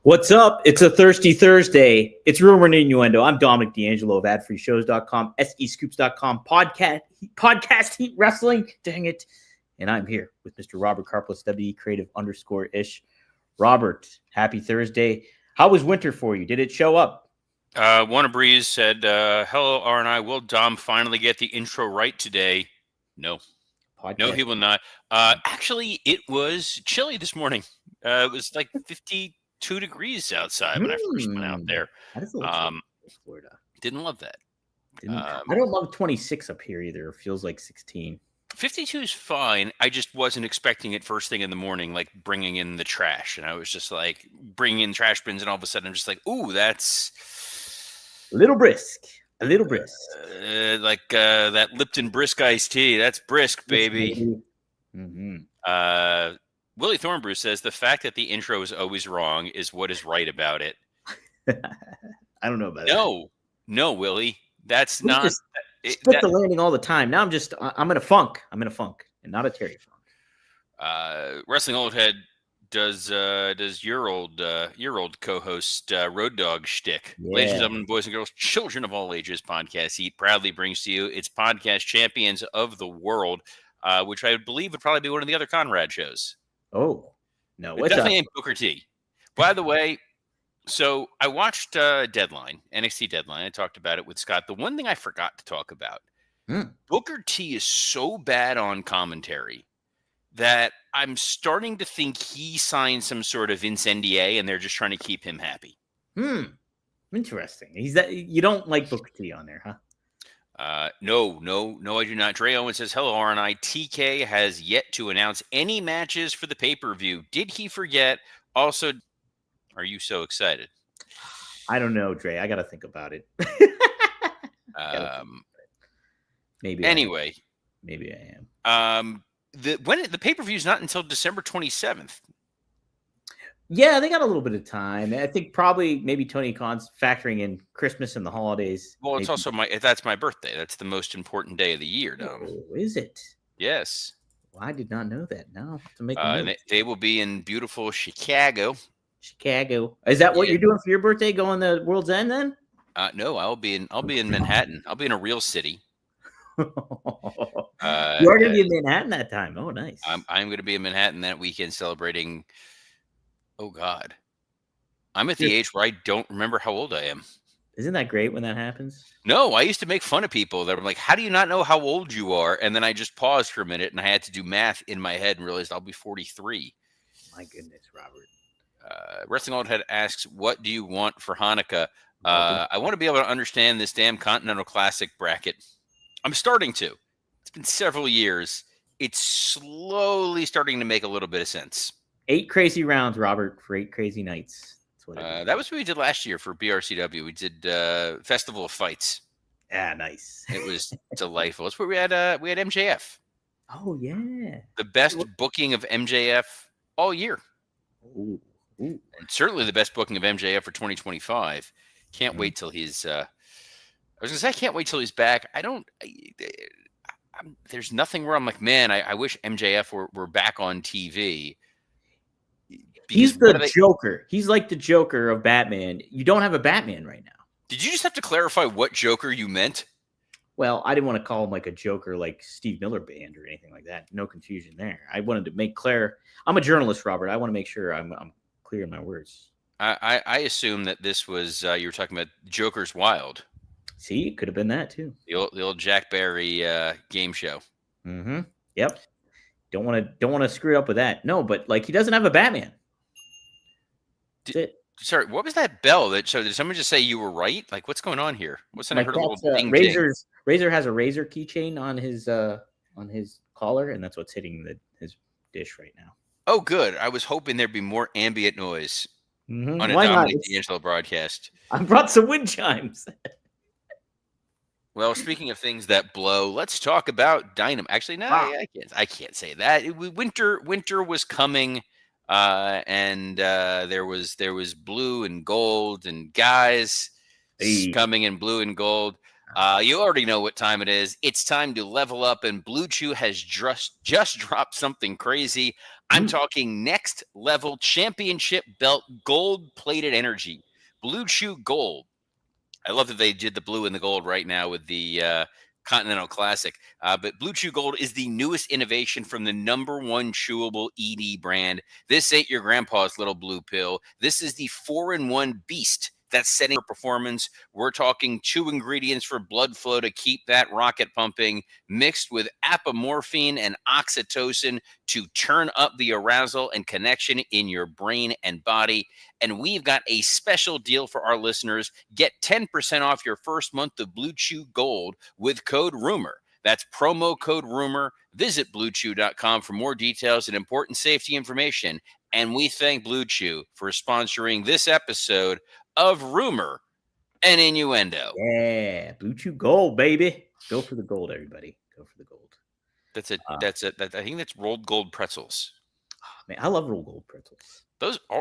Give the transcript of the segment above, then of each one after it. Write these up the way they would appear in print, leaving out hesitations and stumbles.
What's up? It's a Thirsty Thursday. It's Rumor and Innuendo. I'm Dominic D'Angelo of AdFreeShows.com, SEScoops.com, podcast Heat Wrestling. Dang it. And I'm here with Mr. Robert Karplis, WE Creative _ish. Robert, happy Thursday. How was winter for you? Did it show up? Warner Breeze said, hello, R&I. Will Dom finally get the intro right today? No. Podcast. No, he will not. Actually, it was chilly this morning. It was like 52 degrees outside when I first went out there. That is a little chilly in Florida. Didn't love that. I don't love 26 up here either. It feels like 16. 52 is fine. I just wasn't expecting it first thing in the morning, like bringing in the trash. And I was just like bringing in trash bins, and all of a sudden I'm just like, ooh, that's a little brisk. Like that Lipton brisk iced tea. That's brisk, baby. Mm-hmm. Willie Thornbrew says the fact that the intro is always wrong is what is right about it. I don't know about that. No, Willie. That's not. Split the landing all the time. Now I'm in a funk. I'm in a funk, and not a Terry funk. Wrestling Old Head does your old co-host Road Dog shtick. Yeah. Ladies and gentlemen, boys and girls, children of all ages, Podcast Heat proudly brings to you its podcast champions of the world, which I believe would probably be one of the other Conrad shows. Oh no, it definitely ain't Booker T. By the way. So I watched NXT Deadline. I talked about it with Scott. The one thing I forgot to talk about, Booker T is so bad on commentary that I'm starting to think he signed some sort of NDA and they're just trying to keep him happy. Interesting. You don't like Booker T on there, huh? No, I do not. Dre Owen says, hello, RNI. TK has yet to announce any matches for the pay-per-view. Did he forget? Also, are you so excited? I don't know, Dre. I got to think about it. Maybe. Anyway. Maybe I am. The pay-per-view is not until December 27th. Yeah, they got a little bit of time. I think maybe Tony Khan's factoring in Christmas and the holidays. Well, it's also that's my birthday. That's the most important day of the year, Dom. Oh, is it? Yes. Well, I did not know that. Now I'll have to make a note. They will be in beautiful Chicago. Is that what you're doing for your birthday? Going to World's End then? No, I'll be in Manhattan. I'll be in a real city. You are going to be in Manhattan that time. Oh, nice. I'm going to be in Manhattan that weekend celebrating. Oh God, I'm at the age where I don't remember how old I am. Isn't that great when that happens? No, I used to make fun of people that were like, "How do you not know how old you are?" And then I just paused for a minute and I had to do math in my head and realized I'll be 43. My goodness, Robert. Wrestling Old Head asks, what do you want for Hanukkah? I want to be able to understand this damn Continental Classic bracket. I'm starting to. It's been several years. It's slowly starting to make a little bit of sense. 8 crazy rounds, Robert, for 8 crazy nights. That's what that was what we did last year for BRCW. We did Festival of Fights. Yeah, nice. It was delightful. It's where we had MJF. Oh, yeah. The best booking of MJF all year. Ooh. And certainly the best booking of MJF for 2025. Can't wait till he's. I was gonna say I can't wait till he's back. There's nothing where I'm like, man, I wish MJF were back on TV. He's the Joker. He's like the Joker of Batman. You don't have a Batman right now. Did you just have to clarify what Joker you meant? Well, I didn't want to call him like a Joker like Steve Miller Band or anything like that. No confusion there. I wanted to make clear. I'm a journalist, Robert. I want to make sure I'm clear in my words. I assume that this was you were talking about Joker's Wild. See, it could have been that too. The old Jack Barry game show. Mm-hmm. Yep. Don't want to screw up with that. No, but like he doesn't have a Batman. That's it. Sorry, what was that bell? Did someone just say you were right? Like, what's going on here? What's that? I heard a little ding. Razor has a razor keychain on his collar, and that's what's hitting his dish right now. Oh, good. I was hoping there'd be more ambient noise on a Dominic D'Angelo broadcast. I brought some wind chimes. Well, speaking of things that blow, let's talk about Dynamite. Actually, no, wow. I can't say that. Winter was coming. And there was blue and gold and guys coming in blue and gold. You already know what time it is. It's time to level up, and Blue Chew has just dropped something crazy. I'm talking next level championship belt gold plated energy. Blue Chew Gold. I love that they did the blue and the gold right now with the Continental Classic. But Blue Chew Gold is the newest innovation from the #1 chewable ED brand. This ain't your grandpa's little blue pill. This is the 4-in-1 beast that's setting for performance. We're talking 2 ingredients for blood flow to keep that rocket pumping, mixed with apomorphine and oxytocin to turn up the arousal and connection in your brain and body. And we've got a special deal for our listeners. Get 10% off your first month of Blue Chew Gold with code RUMOR. That's promo code RUMOR. Visit BlueChew.com for more details and important safety information. And we thank Blue Chew for sponsoring this episode of Rumor and Innuendo. Yeah, Blue Chew Gold, baby. Go for the gold, everybody. Go for the gold. That's it. I think that's rolled gold pretzels. Man, I love rolled gold pretzels.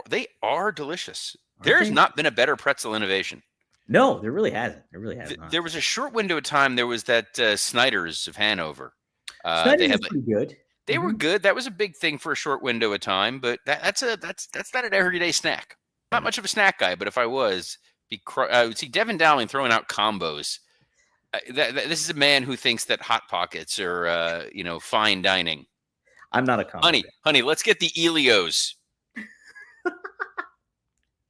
They are delicious. There's not been a better pretzel innovation. No, there really hasn't. There really hasn't. There was a short window of time. There was that Snyder's of Hanover. Snyder's is pretty good. They were good. That was a big thing for a short window of time, but that's not an everyday snack. Not much of a snack guy, but if I was, I would see Devin Dowling throwing out combos. This is a man who thinks that Hot Pockets are fine dining. I'm not a combo. Honey, let's get the Elios.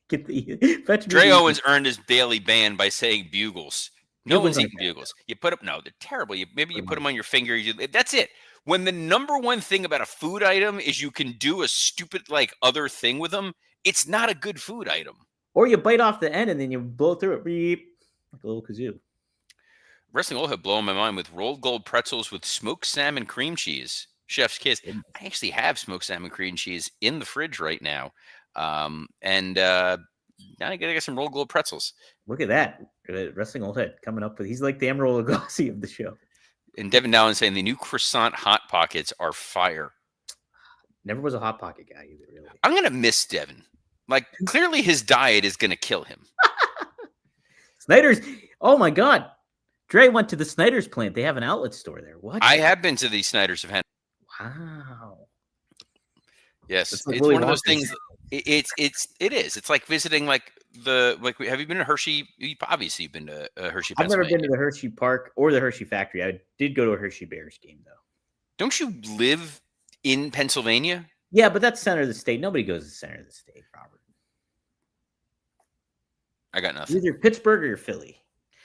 Dre Owens earned his daily ban by saying bugles. No one's eating bugles. You put them. No, they're terrible. Maybe you put them on your finger. That's it. When the #1 thing about a food item is you can do a stupid other thing with them, it's not a good food item. Or you bite off the end and then you blow through it, beep, like a little kazoo. Wrestling Old had blown my mind with rolled gold pretzels with smoked salmon cream cheese. Chef's kiss. I actually have smoked salmon cream cheese in the fridge right now. Now I get some rolled gold pretzels. Look at that. Wrestling Old Head coming up with, he's like the Emerald Lagasse of the show. And Devin Dowling saying the new croissant Hot Pockets are fire. Never was a Hot Pocket guy either, really. I'm going to miss Devin. Clearly his diet is going to kill him. Snyder's. Oh, my God. Dre went to the Snyder's plant. They have an outlet store there. What? I have been to the Snyder's of Hanover. Wow. Yes. It's one of those things. It is. It's like visiting have you been to Hershey? Obviously you've been to Hershey, I've never been to the Hershey Park or the Hershey factory. I did go to a Hershey Bears game though. Don't you live in Pennsylvania? Yeah, but that's center of the state. Nobody goes to the center of the state, Robert. I got nothing. Either Pittsburgh or Philly.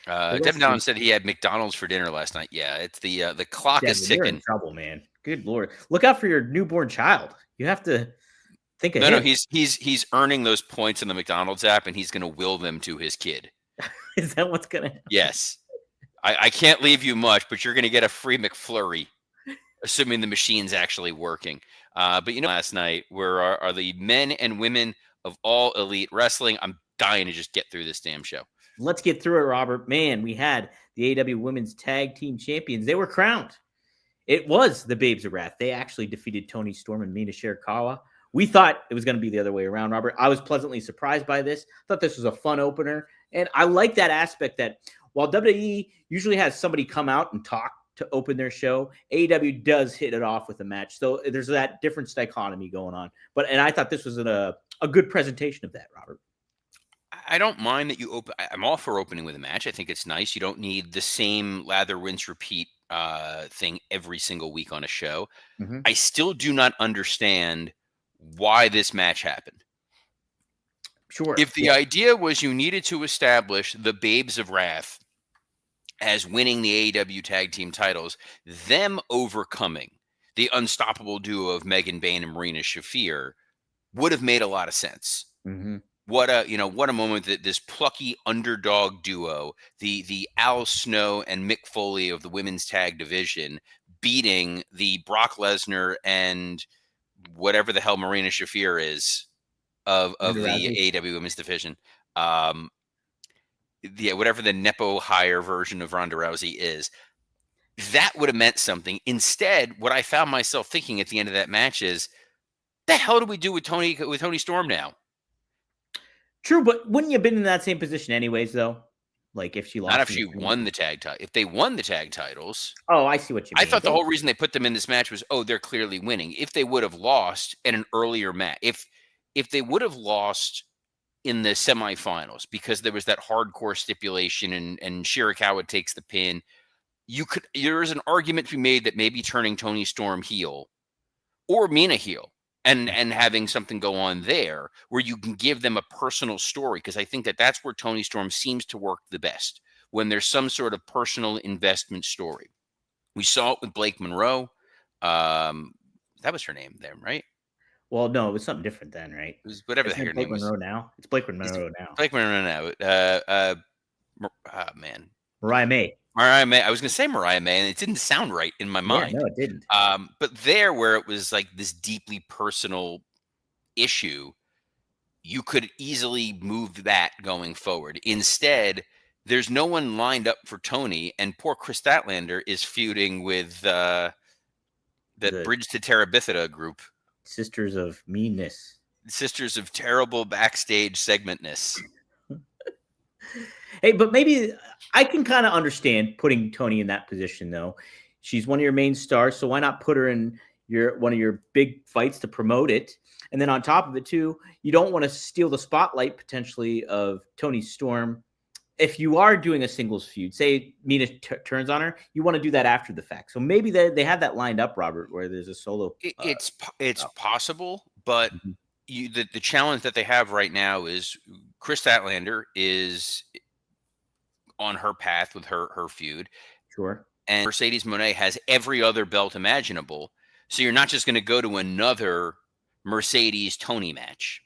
Devin Dowling said he had McDonald's for dinner last night. Yeah, it's the clock is ticking. You're in trouble, man. Good Lord. Look out for your newborn child. You have to think ahead. No, he's earning those points in the McDonald's app, and he's going to will them to his kid. Is that what's going to happen? Yes. I can't leave you much, but you're going to get a free McFlurry, assuming the machine's actually working. But last night, where are the men and women of All Elite Wrestling? I'm dying to just get through this damn show. Let's get through it, Robert. Man, we had the AEW Women's Tag Team Champions. They were crowned. It was the Babes of Wrath. They actually defeated Toni Storm and Mina Shirakawa. We thought it was going to be the other way around, Robert. I was pleasantly surprised by this. Thought this was a fun opener. And I like that aspect that while WWE usually has somebody come out and talk to open their show, AEW does hit it off with a match. So there's that different dichotomy going on. And I thought this was a good presentation of that, Robert. I don't mind that you open. I'm all for opening with a match. I think it's nice. You don't need the same lather, rinse, repeat thing every single week on a show. Mm-hmm. I still do not understand why this match happened. Sure. If the idea was you needed to establish the Babes of Wrath as winning the AEW tag team titles, them overcoming the unstoppable duo of Megan Bayne and Marina Shafir would have made a lot of sense. Mm-hmm. What a moment that this plucky underdog duo, the Al Snow and Mick Foley of the women's tag division, beating the Brock Lesnar and whatever the hell Marina Shafir is of the AEW women's division. Whatever the Nepo hire version of Ronda Rousey is, that would have meant something. Instead, what I found myself thinking at the end of that match is, the hell do we do with Toni Storm now? True, but wouldn't you have been in that same position anyways, though? Like if she lost. Not if she won the tag title. If they won the tag titles. Oh, I see what you mean. I thought the whole reason they put them in this match was, they're clearly winning. If they would have lost in an earlier match, if they would have lost in the semifinals because there was that hardcore stipulation and Shirakawa takes the pin, there is an argument to be made that maybe turning Toni Storm heel or Mina heel and having something go on there where you can give them a personal story, because I think that's where Toni Storm seems to work the best, when there's some sort of personal investment story. We saw it with Blake Monroe. That was her name then, right? Well, no, it was something different then, right? It was whatever the heck her name was. Monroe now. It's Blake Monroe now. Blake Monroe now. Man. Mariah May. Mariah May. I was going to say Mariah May, and it didn't sound right in my mind. No, it didn't. But there, where it was like this deeply personal issue, you could easily move that going forward. Instead, there's no one lined up for Toni, and poor Chris Statlander is feuding with the Bridge to Terabithia group. Sisters of Meanness. Sisters of Terrible Backstage Segmentness. Hey, but maybe I can kind of understand putting Toni in that position, though. She's one of your main stars, so why not put her in one of your big fights to promote it? And then on top of it, too, you don't want to steal the spotlight potentially of Toni Storm. If you are doing a singles feud, say Mina turns on her, you want to do that after the fact. So maybe they have that lined up, Robert, where there's a solo. It's possible, but the challenge that they have right now is Chris Statlander is on her path with her feud. Sure. And Mercedes Moné has every other belt imaginable. So you're not just going to go to another Mercedes Toni match.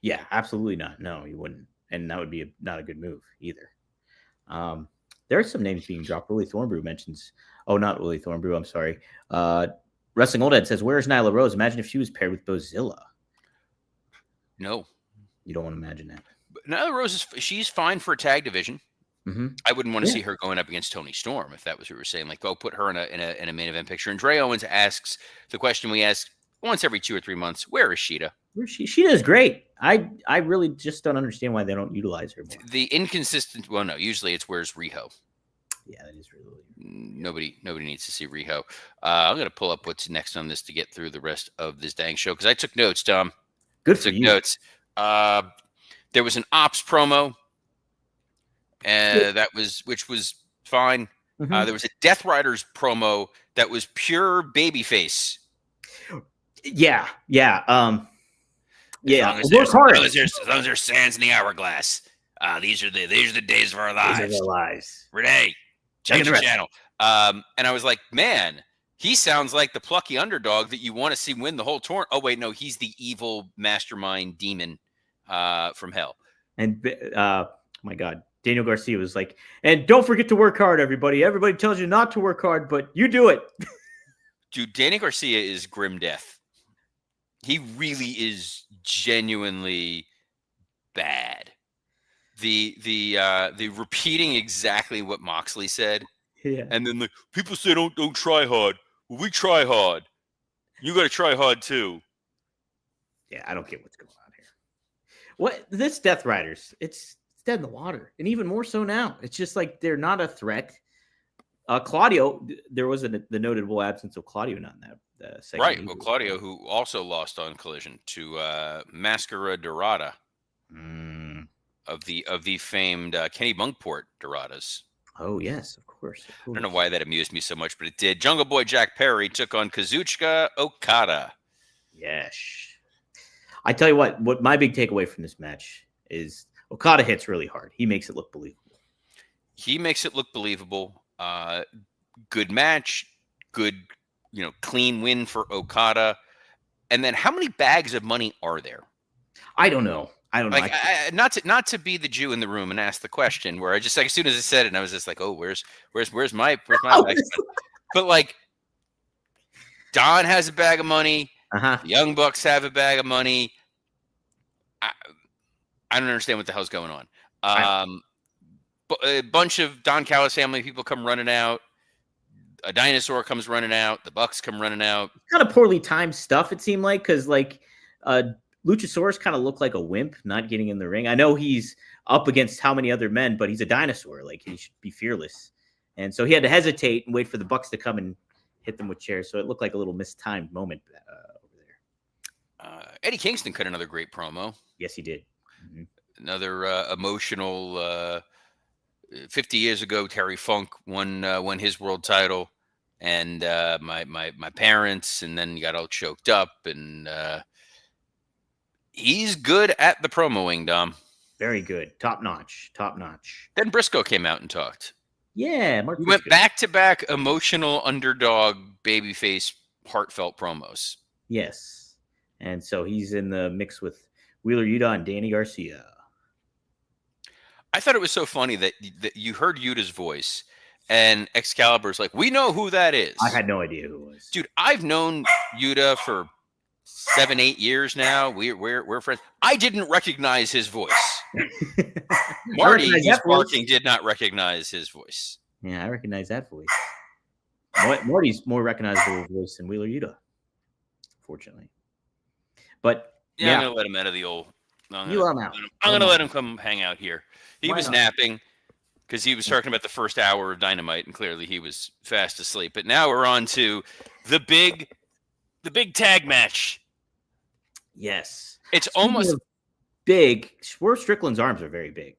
Yeah, absolutely not. No, you wouldn't. And that would be not a good move either. There are some names being dropped. Willie Thornbrew mentions, not Willie Thornbrew, I'm sorry. Wrestling Old Head says, where's Nyla Rose? Imagine if she was paired with Bozilla. No. You don't want to imagine that. But Nyla Rose, she's fine for a tag division. Mm-hmm. I wouldn't want to see her going up against Toni Storm, if that was what we were saying. Like, put her in a main event picture. And Dre Owens asks the question we ask once every 2 or 3 months, where is Sheeta? Sheeta's great. I really just don't understand why they don't utilize her more. The inconsistent, well, no, usually it's where's Riho. Yeah, that is really. Nobody needs to see Riho. I'm going to pull up what's next on this to get through the rest of this dang show, because I took notes, Tom. Good for you. Notes. There was an Ops promo, which was fine. Mm-hmm. There was a Death Riders promo that was pure babyface. Yeah. As long as there's sands in the hourglass. These are the days of our lives. Renee, check the channel. And I was like, man, he sounds like the plucky underdog that you want to see win the whole tournament. Oh wait, no, he's the evil mastermind demon from hell. And my God, Daniel Garcia was like, and don't forget to work hard, everybody. Everybody tells you not to work hard, but you do it. Dude, Daniel Garcia is grim death. He really is genuinely bad. The repeating exactly what Moxley said, and then like people say don't try hard. Well, we try hard. You got to try hard too. Yeah, I don't get what's going on here. What this Death Riders? It's dead in the water, and even more so now. It's just like they're not a threat. Claudio, there was the notable absence of Claudio not in that segment. Right. Well, Claudio, who also lost on Collision to Mascara Dorada of the famed Kenny Bunkport Doradas. Oh yes, of course. I don't know why that amused me so much, but it did. Jungle Boy Jack Perry took on Kazuchika Okada. Yes. I tell you what my big takeaway from this match is Okada hits really hard. He makes it look believable. Good match, good, clean win for Okada. And then how many bags of money are there? I don't know. Like, not to be the Jew in the room and ask the question, where I just, like, as soon as I said it, and I was just like, oh, where's my bag? But like, Don has a bag of money. The Young Bucks have a bag of money. I don't understand what the hell's going on. A bunch of Don Callis family people come running out. A dinosaur comes running out. The Bucks come running out. Kind of poorly timed stuff, it seemed like, because Luchasaurus kind of looked like a wimp not getting in the ring. I know he's up against how many other men, but he's a dinosaur. Like, he should be fearless. And so he had to hesitate and wait for the Bucks to come and hit them with chairs. So it looked like a little mistimed moment over there. Eddie Kingston cut another great promo. Yes, he did. Mm-hmm. Another emotional. 50 years ago, Terry Funk won his world title, and my parents, and then he got all choked up, and he's good at the promoing, Dom. Very good, top notch. Then Briscoe came out and talked. Yeah, we went back-to-back emotional underdog babyface heartfelt promos. Yes, and so he's in the mix with Wheeler Yuta and Danny Garcia. I thought it was so funny that you heard Yuta's voice, and Excalibur's like, "We know who that is." I had no idea who it was. Dude, I've known Yuta for 7-8 years now. We're friends. I didn't recognize his voice. Marty, who's barking, did not recognize his voice. Yeah, I recognize that voice. Marty's more recognizable voice than Wheeler Yuta, fortunately. But yeah, I'm gonna let him out of the old. You let him out. I'm gonna let him come hang out here. He was napping because he was talking about the first hour of Dynamite, and clearly he was fast asleep. But now we're on to the big tag match. Yes, it's almost big. Swerve Strickland's arms are very big.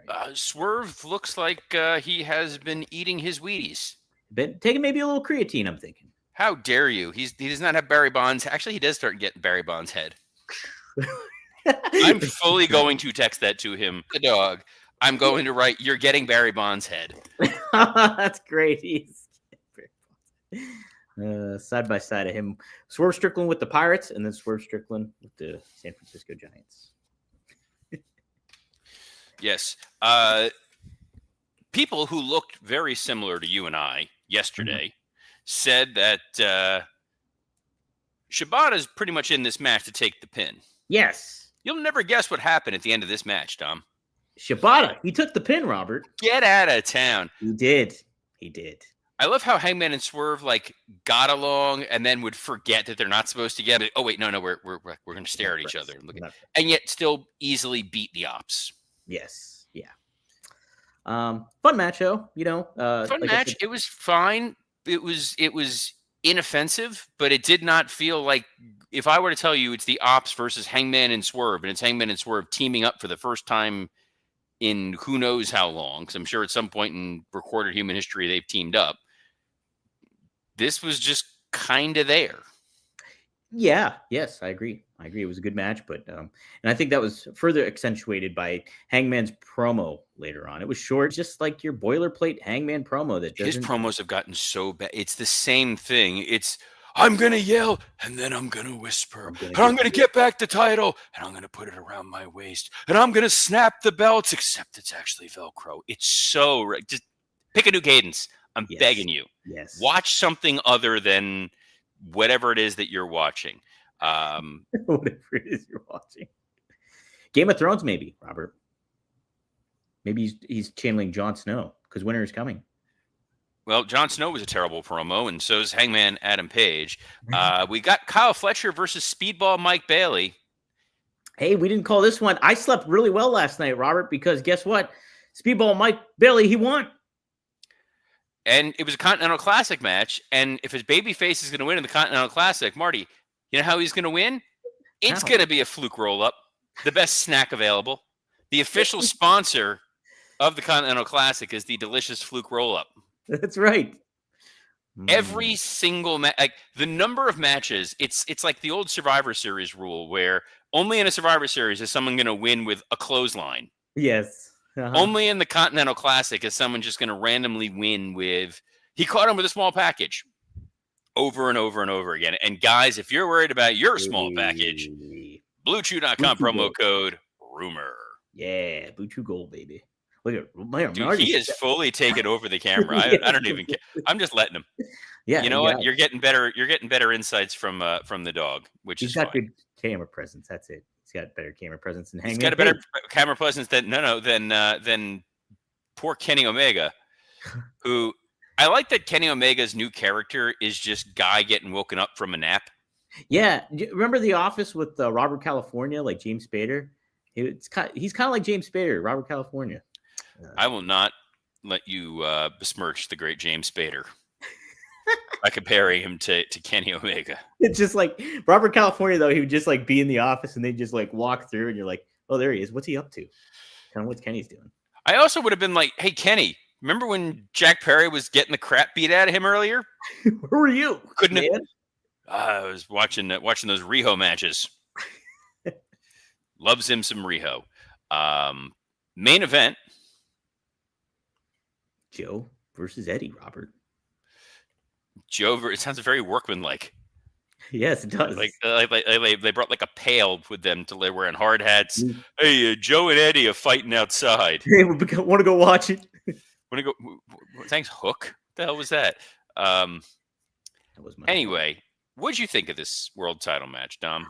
Right? Swerve looks like he has been eating his Wheaties. Been taking maybe a little creatine, I'm thinking. How dare you? He does not have Barry Bonds. Actually, he does start getting Barry Bonds' head. I'm fully going to text that to him. The dog. I'm going to write, "You're getting Barry Bonds' head." That's great. He's side by side of him. Swerve Strickland with the Pirates, and then Swerve Strickland with the San Francisco Giants. Yes. People who looked very similar to you and I yesterday said that Shibata's pretty much in this match to take the pin. Yes. You'll never guess what happened at the end of this match, Tom. Shibata, he took the pin, Robert. Get out of town. He did. I love how Hangman and Swerve got along and then would forget that they're not supposed to get it. Oh wait, no, we're going to stare at each other and yet still easily beat the Ops. Yes, yeah. Fun match, though. Fun match. It was fine. It was inoffensive, but it did not feel like. If I were to tell you it's the Ops versus Hangman and Swerve, and it's Hangman and Swerve teaming up for the first time in who knows how long, because I'm sure at some point in recorded human history they've teamed up. This was just kind of there. Yeah, yes, I agree. It was a good match, but and I think that was further accentuated by Hangman's promo later on. It was short, just like your boilerplate Hangman promo. His promos have gotten so bad. It's the same thing. It's I'm going to yell, and then I'm going to whisper, and I'm going to get back the title, and I'm going to put it around my waist, and I'm going to snap the belts, except it's actually Velcro. It's so – just pick a new cadence. I'm begging you. Yes. Watch something other than whatever it is that you're watching. Whatever it is you're watching. Game of Thrones, maybe, Robert. Maybe he's channeling Jon Snow because winter is coming. Well, Jon Snow was a terrible promo, and so is Hangman Adam Page. We got Kyle Fletcher versus Speedball Mike Bailey. Hey, we didn't call this one. I slept really well last night, Robert, because guess what? Speedball Mike Bailey, he won. And it was a Continental Classic match, and if his babyface is going to win in the Continental Classic, Marty, you know how he's going to win? It's going to be a fluke roll-up, the best snack available. The official sponsor of the Continental Classic is the delicious fluke roll-up. That's right. Every single match, like the number of matches, it's like the old Survivor Series rule where only in a Survivor Series is someone going to win with a clothesline. Yes. Only in the Continental Classic is someone just going to randomly win with, he caught him with a small package over and over and over again. And guys, if you're worried about your small package, BlueChew.com promo code rumor. Yeah, Blue Chew Gold, baby. Look at dude, he is fully taken over the camera. I don't even care. I'm just letting him. Yeah, you know what? You're getting better insights from the dog, which he's is got fine. good camera presence. That's it. He's got better camera presence than Hangman. He's got a better camera presence than poor Kenny Omega, who I like that Kenny Omega's new character is just guy getting woken up from a nap. Yeah, remember The Office with Robert California, like James Spader? He's kind of like James Spader, Robert California. I will not let you besmirch the great James Spader by comparing him to Kenny Omega. It's just like Robert California, though. He would just like be in the office, and they just like walk through, and you're like, "Oh, there he is. What's he up to? Kind of what Kenny's doing." I also would have been like, "Hey, Kenny, remember when Jack Perry was getting the crap beat out of him earlier? Where were you? Couldn't man? have." I was watching those Riho matches. Loves him some Riho. Main event: Joe versus Eddie. Robert. Joe. It sounds very workmanlike. Yes, it does. Like they brought like a pail with them till they were wearing hard hats. Hey, Joe and Eddie are fighting outside. Hey, want to go watch it? Want to go? Thanks, Hook. What the hell was that? That was my anyway, what'd you think of this world title match, Dom?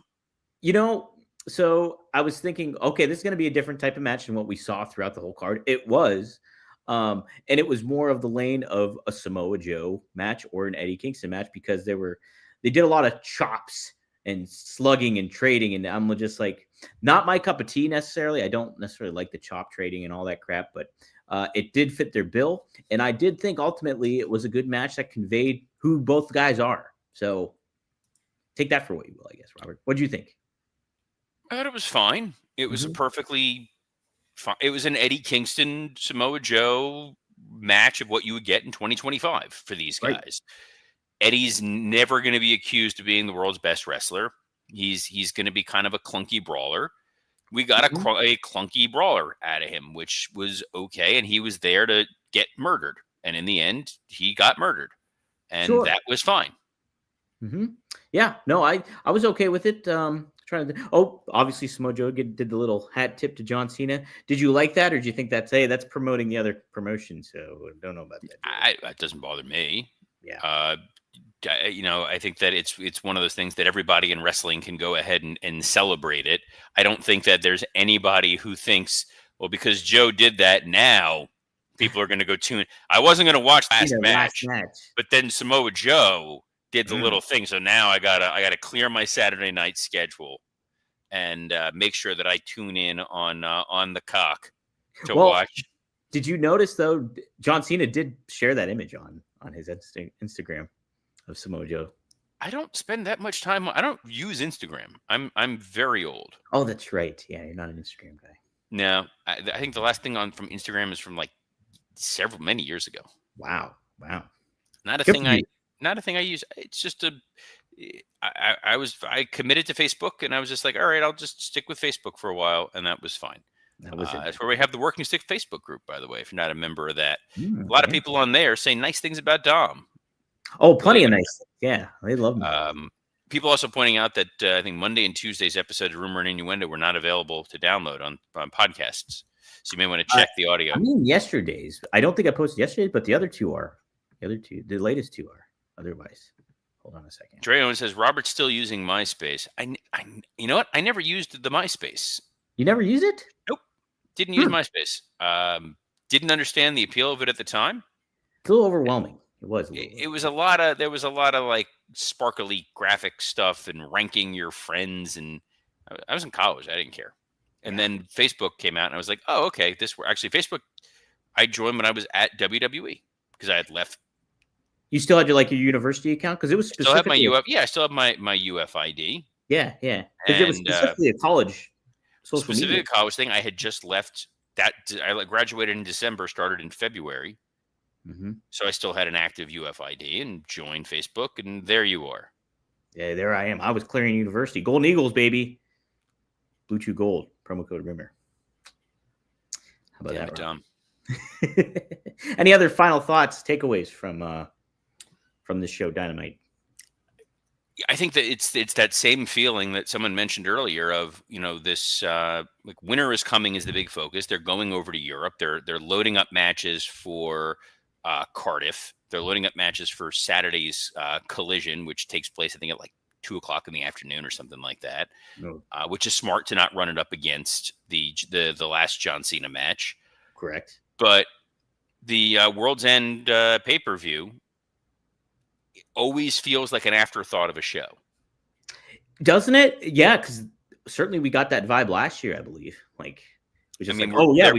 So I was thinking, okay, this is going to be a different type of match than what we saw throughout the whole card. It was. And it was more of the lane of a Samoa Joe match or an Eddie Kingston match because they did a lot of chops and slugging and trading. And I'm just like, not my cup of tea necessarily. I don't necessarily like the chop trading and all that crap, but it did fit their bill. And I did think ultimately it was a good match that conveyed who both guys are. So take that for what you will, I guess, Robert. What do you think? I thought it was fine. It was a perfectly fine. It was an Eddie Kingston, Samoa Joe match of what you would get in 2025 for these guys. Right. Eddie's never going to be accused of being the world's best wrestler. He's going to be kind of a clunky brawler. We got a clunky brawler out of him, which was okay. And he was there to get murdered. And in the end, he got murdered. And that was fine. Mm-hmm. Yeah, no, I was okay with it. Obviously Samoa Joe did the little hat tip to John Cena. Did you like that, or do you think that's promoting the other promotion? So I don't know about that. That doesn't bother me. Yeah. I think that it's one of those things that everybody in wrestling can go ahead and celebrate it. I don't think that there's anybody who thinks, well, because Joe did that, now people are going to go tune. I wasn't going to watch last match, but then Samoa Joe did the little thing, so now I gotta clear my Saturday night schedule and make sure that I tune in on the cock to watch. Did you notice though? John Cena did share that image on his Instagram of Samoa Joe. I don't spend that much time. I don't use Instagram. I'm very old. Oh, that's right. Yeah, you're not an Instagram guy. No, I think the last thing from Instagram is from like many years ago. Wow. Not a thing I use. It's just I committed to Facebook, and I was just like, all right, I'll just stick with Facebook for a while, and that was fine. That's where we have the Working Stick Facebook group, by the way, if you're not a member of that. A lot of people on there say nice things about Dom. Oh, plenty of nice things. Yeah, they love me. People also pointing out that I think Monday and Tuesday's episodes of Rumor and Innuendo were not available to download on podcasts. So you may want to check the audio. I mean, yesterday's. I don't think I posted yesterday's, but the other two are. The latest two are. Otherwise, hold on a second. Dre Owen says Robert's still using MySpace. You know what? I never used the MySpace. You never use it? Nope. Didn't use MySpace. Didn't understand the appeal of it at the time. It's a little overwhelming. It was. It was a lot of. There was a lot of like sparkly graphic stuff and ranking your friends. And I was in college. I didn't care. And then Facebook came out, and I was like, oh, okay. Facebook. I joined when I was at WWE because I had left. You still had your university account because it was specifically. I still have my UF ID. Yeah. Because it was specifically a college. A college thing. I had just left that. I graduated in December, started in February. So I still had an active UF ID and joined Facebook, and there you are. Yeah, there I am. I was clearing university. Golden Eagles, baby. Blue Chew Gold. Promo code Rimmer. How about that, Tom? Any other final thoughts, takeaways from this show, Dynamite? I think that it's that same feeling that someone mentioned earlier of, this like winter is coming is the big focus. They're going over to Europe. They're loading up matches for Cardiff. They're loading up matches for Saturday's Collision, which takes place, I think, at like 2:00 in the afternoon or something like that, which is smart to not run it up against the last John Cena match. Correct. But the World's End pay-per-view always feels like an afterthought of a show. Doesn't it? Yeah, because certainly we got that vibe last year, I believe. Like, it was just I mean, we got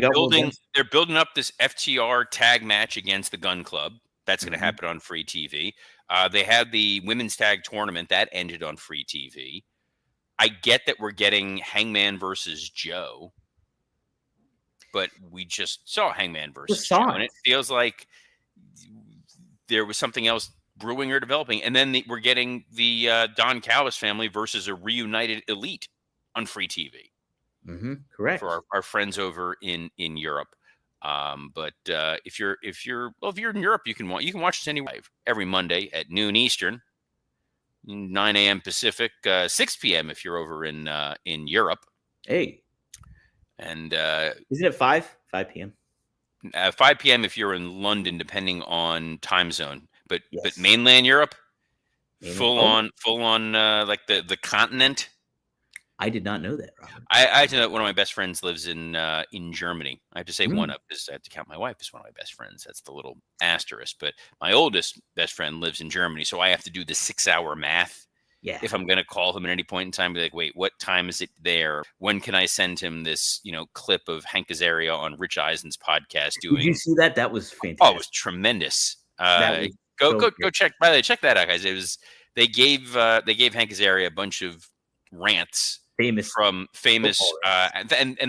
they're building up this FTR tag match against the Gun Club. That's going to Mm-hmm. happen on free TV. They had the women's tag tournament that ended on free TV. I get that we're getting Hangman versus Joe, but we just saw Hangman versus Joe, and it feels like there was something else brewing or developing. And then we're getting the Don Callis family versus a reunited Elite on free TV. Mm-hmm. Correct. For our friends over in Europe. But if you're in Europe, you can watch us anyway every Monday at noon Eastern, 9 a.m. Pacific, 6 p.m. if you're over in Europe. Hey, and isn't it 5 p.m.? 5 p.m. if you're in London, depending on time zone. But mainland Europe, full on like the continent. I did not know that, Robert. I know that one of my best friends lives in Germany. I have to say one of, because I have to count my wife as one of my best friends. That's the little asterisk. But my oldest best friend lives in Germany, so I have to do the 6-hour math. Yeah. If I'm going to call him at any point in time, be like, wait, what time is it there? When can I send him this, clip of Hank Azaria on Rich Eisen's podcast doing? Did you see that? That was fantastic. Oh, it was tremendous. Go check. By the way, check that out, guys. They gave Hank Azaria a bunch of rants. Famous, and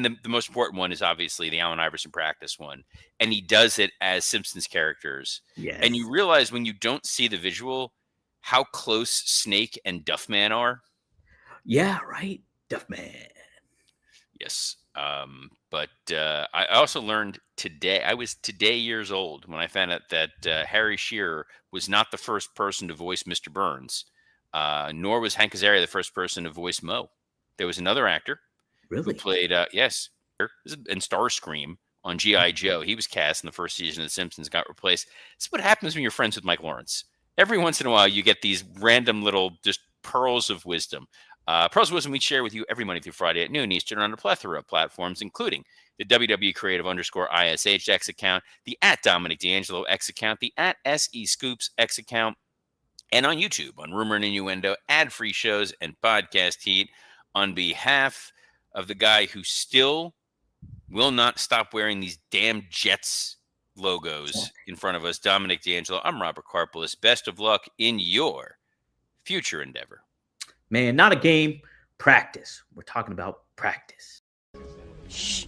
the most important one is obviously the Allen Iverson practice one, and he does it as Simpsons characters. Yes. And you realize when you don't see the visual how close Snake and Duffman are. Yeah, right, Duffman. Yes, but I also learned today. I was years old when I found out that Harry Shearer was not the first person to voice Mr. Burns, nor was Hank Azaria the first person to voice Mo. There was another actor who played, in Starscream on G.I. Joe. He was cast in the first season of The Simpsons, got replaced. This is what happens when you're friends with Mike Lawrence. Every once in a while, you get these random little just pearls of wisdom. Pearls of wisdom we share with you every Monday through Friday at noon Eastern on a plethora of platforms, including the WWE Creative _ISH X account, the @Dominic D'Angelo X account, the @SE Scoops X account, and on YouTube on Rumor and Innuendo, ad-free shows, and podcast heat. On behalf of the guy who still will not stop wearing these damn Jets logos in front of us, Dominic D'Angelo, I'm Robert Karpelis. Best of luck in your future endeavor. Man, not a game, practice. We're talking about practice. Shh.